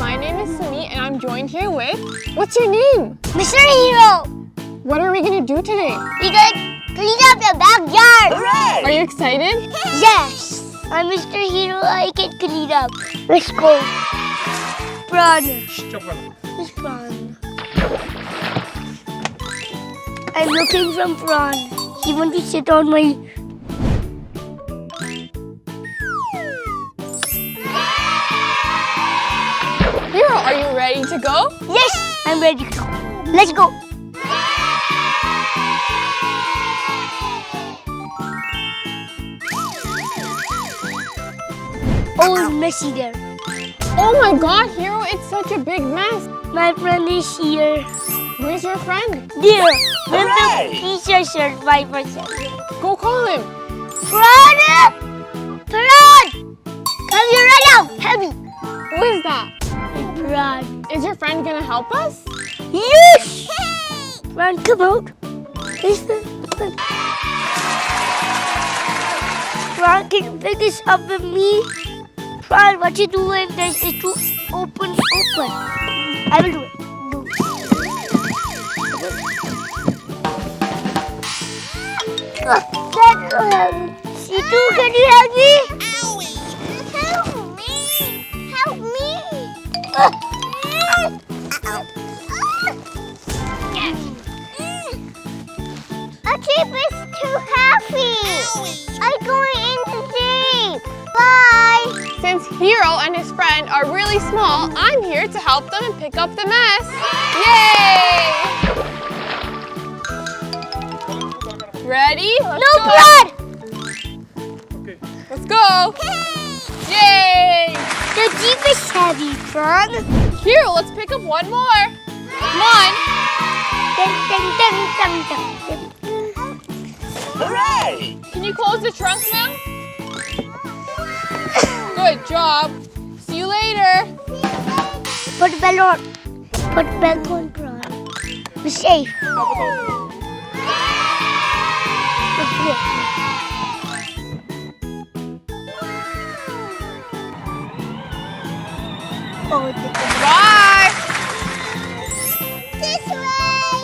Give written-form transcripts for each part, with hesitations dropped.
my name is Sumi and I'm joined here with... What's your name? Mr. Hero! What are we gonna do today? We're gonna clean up the backyard! Hooray! Are you excited? Yes! I'm Mr. Hero, I can clean up. Let's go. Prawn. Where's Prawn? I'm looking for Prawn. He wants to sit on my... Hero, are you ready to go? Yes! I'm ready to go. Let's go. Oh, it's messy there. Oh my god, Hero, it's such a big mess. My friend is here. Where's your friend? There. With the Hooray! t-shirt shirt 5%. Go call him. Prawn! Prawn! Come here right now. Help me. Who is that? Prawn. Is your friend gonna help us? Yes! Prawn, come out. Prawn, can you pick this up with me? Prawn, what you doing? There's it to open. I will do it. Situ, can you help me? Help me! Help me! A jeep is too heavy. I'm going into jeep. Bye. Since Hero and his friend are really small, I'm here to help them and pick up the mess. Yay! Ready? No blood! Let's go! Yay! The jeep is heavy, Prawn. Hero, let's pick up one more. Come on. Dun, dun, dun, dun, dun. Hooray! Can you close the trunk now? Good job. See you later. Put bell on. Put bell on, Prawn. Be safe. Oh, Bye. this way.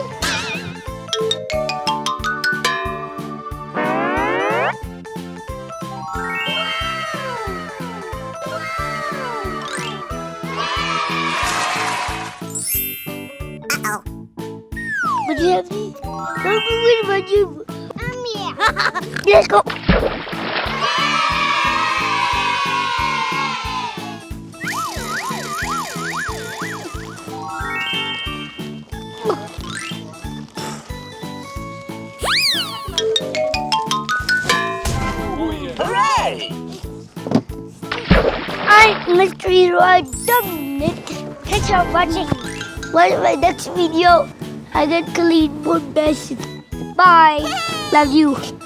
Would you have me? Don't do it, would you? Let's go. Hooray! I'm Mr. Hero. I done it. Thanks for watching. Watch my next video. I get clean one best. Bye. Love you.